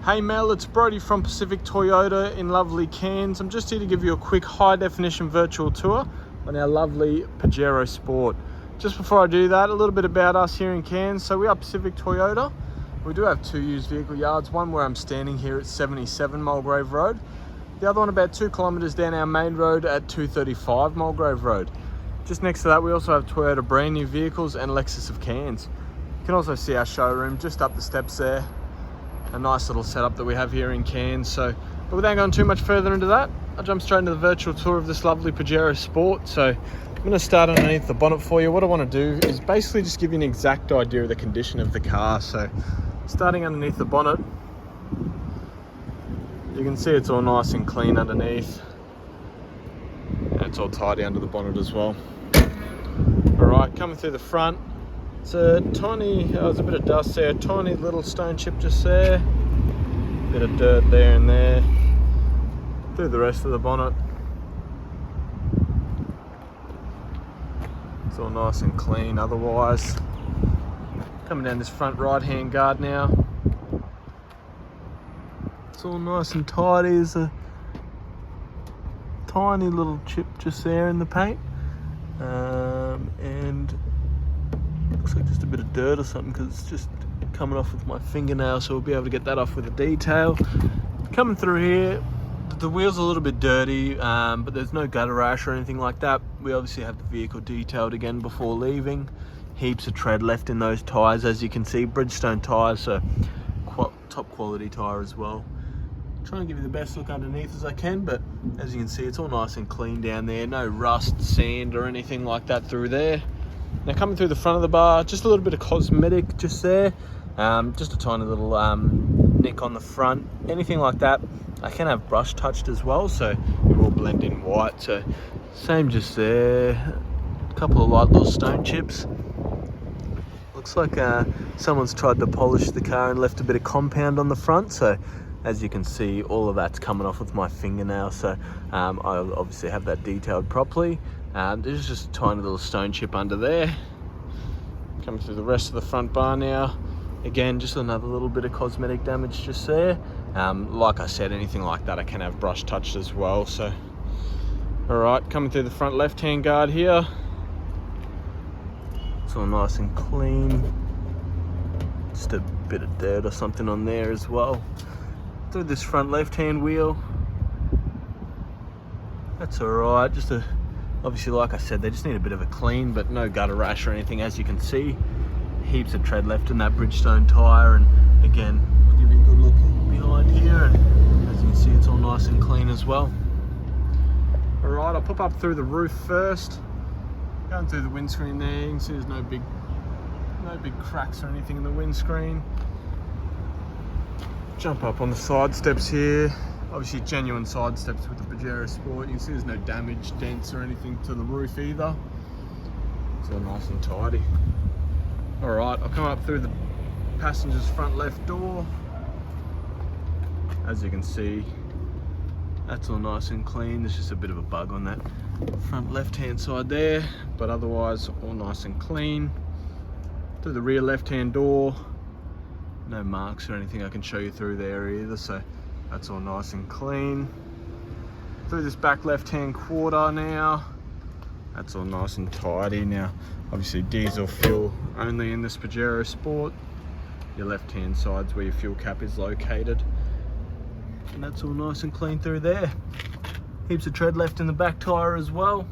Hey Mel, it's Brody from Pacific Toyota in lovely Cairns. I'm just here to give you a quick high definition virtual tour on our lovely Pajero Sport. Just before I do that, a little bit about us here in Cairns. So we are Pacific Toyota. We do have two used vehicle yards, one where I'm standing here at 77 Mulgrave Road. The other one about 2 kilometres down our main road at 235 Mulgrave Road. Just next to that, we also have Toyota brand new vehicles and Lexus of Cairns. You can also see our showroom just up the steps there. A nice little setup that we have here in Cairns. But without going too much further into that, I'll jump straight into the virtual tour of this lovely Pajero Sport. So I'm going to start underneath the bonnet for you. What I want to do is basically just give you an exact idea of the condition of the car. So starting underneath the bonnet, you can see it's all nice and clean underneath. And it's all tidy under the bonnet as well. All right, coming through the front, it's a tiny, there's a bit of dust there, a tiny little stone chip just there, bit of dirt there and there. Through the rest of the bonnet, it's all nice and clean otherwise. Coming down this front right hand guard now, it's all nice and tidy. There's a tiny little chip just there in the paint, and looks like just a bit of dirt or something because it's just coming off with my fingernail, so we'll be able to get that off with a detail. Coming through here, the wheel's a little bit dirty, but there's no gutter rash or anything like that. We obviously have the vehicle detailed again before leaving. Heaps of tread left in those tyres, as you can see. Bridgestone tyres, so top quality tyre as well. Try and give you the best look underneath as I can, but as you can see, it's all nice and clean down there. No rust, sand or anything like that through there. Now coming through the front of the bar, just a little bit of cosmetic just there. Just a tiny little nick on the front. Anything like that, I can have brush touched as well, so it will blend in white. So same just there. A couple of light little stone chips. Looks like someone's tried to polish the car and left a bit of compound on the front. So as you can see, all of that's coming off with my fingernail. So I obviously have that detailed properly. There's just a tiny little stone chip under there. Coming through the rest of the front bar now. Again, just another little bit of cosmetic damage just there. Like I said, anything like that I can have brush touched as well. So, all right, coming through the front left-hand guard here. It's all nice and clean. Just a bit of dirt or something on there as well. Through this front left-hand wheel. That's all right. Just obviously, like I said, they just need a bit of a clean, but no gutter rash or anything, as you can see. Heaps of tread left in that Bridgestone tyre, and again, I'll give you a good look behind here, and as you can see, it's all nice and clean as well. All right, I'll pop up through the roof first. Going through the windscreen there, you can see there's no big cracks or anything in the windscreen. Jump up on the side steps here. Obviously genuine side steps with the Pajero Sport. You can see there's no damage, dents or anything to the roof either. It's all nice and tidy. All right, I'll come up through the passenger's front left door. As you can see, that's all nice and clean. There's just a bit of a bug on that front left-hand side there, but otherwise all nice and clean. Through the rear left-hand door, no marks or anything I can show you through there either, so that's all nice and clean. Through this back left-hand quarter now, that's all nice and tidy. Now, obviously diesel fuel only in this Pajero Sport. Your left-hand side's where your fuel cap is located. And that's all nice and clean through there. Heaps of tread left in the back tyre as well.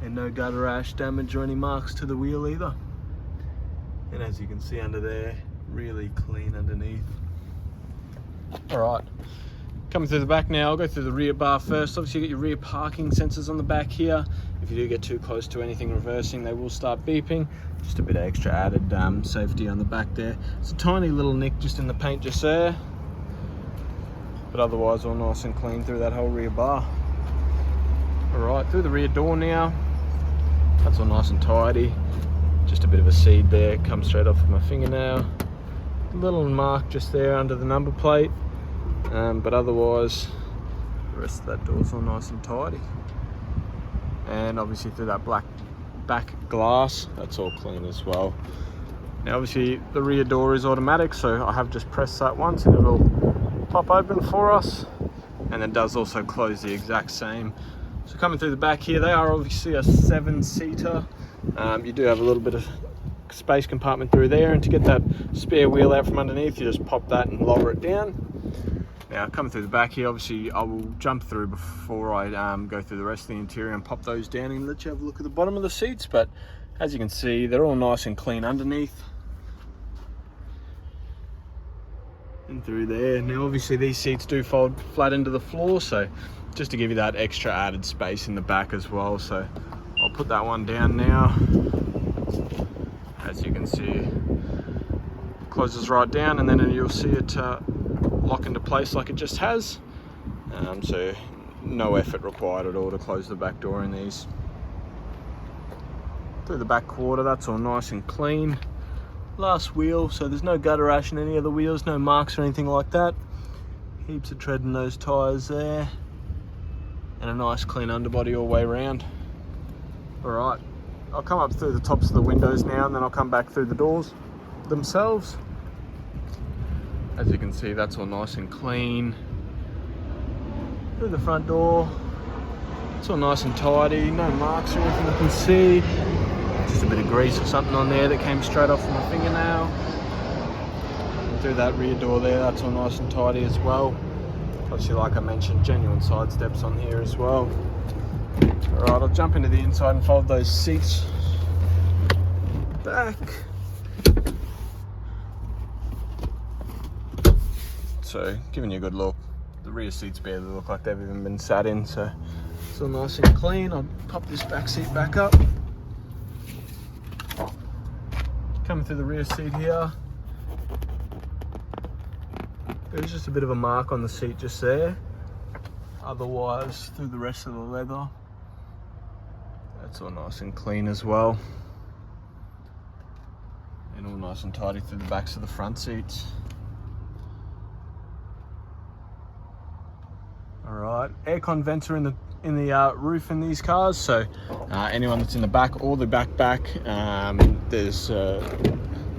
And no gutter rash damage or any marks to the wheel either. And as you can see under there, really clean underneath. All right, coming through the back now, I'll go through the rear bar first. Obviously you get your rear parking sensors on the back here. If you do get too close to anything reversing, they will start beeping. Just a bit of extra added safety on the back there. It's a tiny little nick just in the paint just there. But otherwise all nice and clean through that whole rear bar. All right, through the rear door now. That's all nice and tidy. Just a bit of a seed there, comes straight off with my fingernail. A little mark just there under the number plate. But otherwise, the rest of that door's all nice and tidy. And obviously through that black back glass, that's all clean as well. Now obviously the rear door is automatic, so I have just pressed that once and it'll pop open for us, and it does also close the exact same. So coming through the back here, they are obviously a 7-seater. You do have a little bit of space compartment through there, and to get that spare wheel out from underneath, you just pop that and lower it down. Now coming through the back here, obviously I will jump through before I go through the rest of the interior and pop those down and let you have a look at the bottom of the seats. But as you can see, they're all nice and clean underneath and through there. Now obviously these seats do fold flat into the floor, so just to give you that extra added space in the back as well. So I'll put that one down now. As you can see, closes right down, and then you'll see it lock into place like it just has. So no effort required at all to close the back door in these. Through the back quarter, that's all nice and clean. Last wheel, so there's no gutter rash in any of the wheels, no marks or anything like that. Heaps of tread in those tyres there, and a nice clean underbody all the way around. Alright, I'll come up through the tops of the windows now, and then I'll come back through the doors themselves. As you can see, that's all nice and clean. Through the front door, it's all nice and tidy, no marks or anything I can see. Just a bit of grease or something on there that came straight off from my fingernail. And through that rear door there, that's all nice and tidy as well. Obviously, like I mentioned, genuine side steps on here as well. Alright, I'll jump into the inside and fold those seats back. So, giving you a good look. The rear seats barely look like they've even been sat in, so it's all nice and clean. I'll pop this back seat back up. Coming through the rear seat here, there's just a bit of a mark on the seat just there. Otherwise, through the rest of the leather, that's all nice and clean as well. And all nice and tidy through the backs of the front seats. Alright, aircon vents are in the roof in these cars, so anyone that's in the back or the back,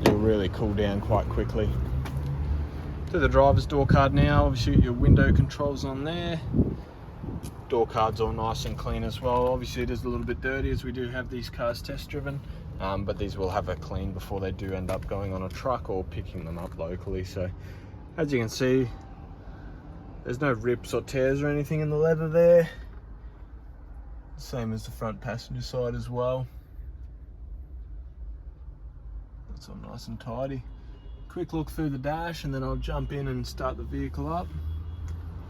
you'll really cool down quite quickly. To the driver's door card now, obviously your window controls on there. Door card's all nice and clean as well. Obviously it is a little bit dirty as we do have these cars test driven, but these will have a clean before they do end up going on a truck or picking them up locally. So as you can see, there's no rips or tears or anything in the leather there. Same as the front passenger side as well. That's all nice and tidy. Quick look through the dash, and then I'll jump in and start the vehicle up.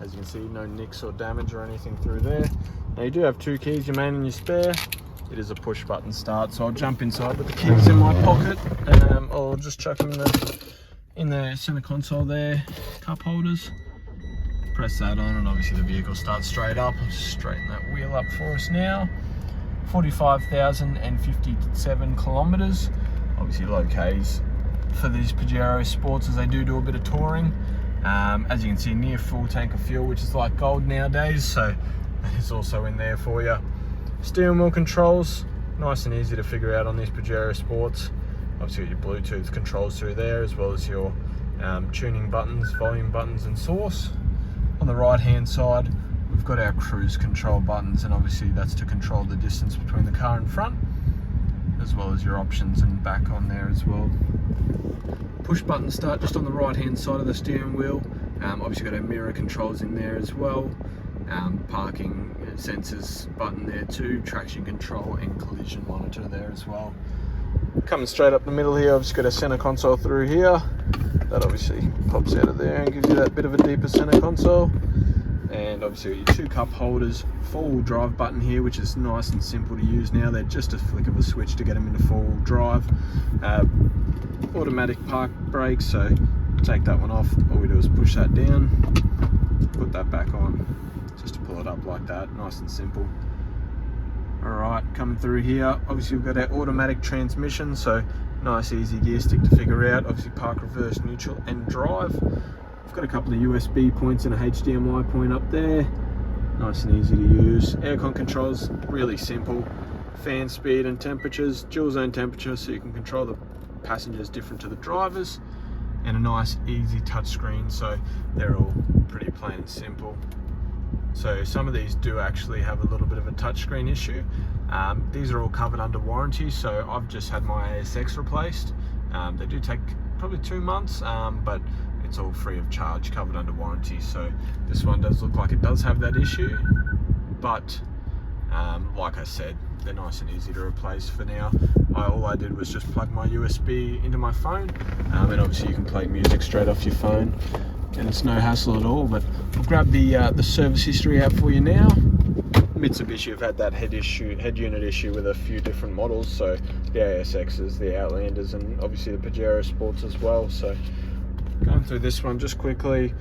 As you can see, no nicks or damage or anything through there. Now you do have two keys, your main and your spare. It is a push button start, so I'll jump inside with the keys in my pocket, and I'll just chuck them in the center console there, cup holders. Press that on, and obviously the vehicle starts straight up. I'll just straighten that wheel up for us now. 45,057 kilometers. Obviously low Ks for these Pajero Sports, as they do a bit of touring. As you can see, near full tank of fuel, which is like gold nowadays, so that is also in there for you. Steering wheel controls, nice and easy to figure out on these Pajero Sports. Obviously your Bluetooth controls through there, as well as your tuning buttons, volume buttons and source. On the right hand side, we've got our cruise control buttons, and obviously that's to control the distance between the car and front, as well as your options and back on there as well. Push button start just on the right hand side of the steering wheel. Obviously got our mirror controls in there as well. Parking sensors button there too, traction control and collision monitor there as well. Coming straight up the middle here, I've just got a center console through here. That obviously pops out of there and gives you that bit of a deeper center console. And obviously your two cup holders, four-wheel drive button here, which is nice and simple to use now. They're just a flick of a switch to get them into four-wheel drive. Automatic park brakes, so take that one off. All we do is push that down, put that back on, just to pull it up like that, nice and simple. Alright, coming through here, obviously we've got our automatic transmission, so nice easy gear stick to figure out. Obviously park, reverse, neutral and drive. We've got a couple of USB points and a HDMI point up there. Nice and easy to use. Aircon controls, really simple. Fan speed and temperatures, dual zone temperature, so you can control the passengers different to the drivers, and a nice easy touchscreen, so they're all pretty plain and simple. So some of these do actually have a little bit of a touchscreen issue. These are all covered under warranty, so I've just had my ASX replaced. They do take probably 2 months, but it's all free of charge, covered under warranty. So this one does look like it does have that issue, but like I said, they're nice and easy to replace for now. All I did was just plug my USB into my phone, and obviously you can play music straight off your phone, and it's no hassle at all. But I'll grab the service history out for you now. Mitsubishi have had that head unit issue with a few different models, so the ASXs, the Outlanders, and obviously the Pajero Sports as well. So going through this one just quickly,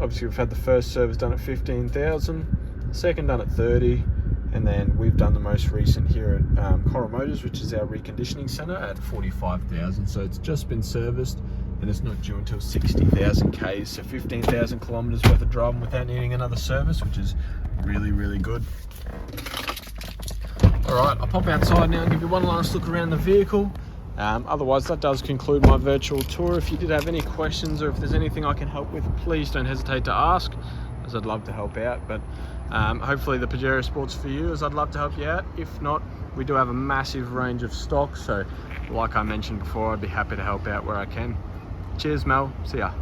obviously we've had the first service done at 15,000, second done at 30, and then we've done the most recent here at Coral Motors, which is our reconditioning centre, at 45,000. So it's just been serviced, and it's not due until 60,000 Ks, so 15,000 kilometres worth of driving without needing another service, which is really, really good. Alright, I'll pop outside now and give you one last look around the vehicle. Otherwise, that does conclude my virtual tour. If you did have any questions, or if there's anything I can help with, please don't hesitate to ask, as I'd love to help out. But hopefully the Pajero Sport's for you, as I'd love to help you out. If not, we do have a massive range of stock, so like I mentioned before, I'd be happy to help out where I can. Cheers, Mel. See ya.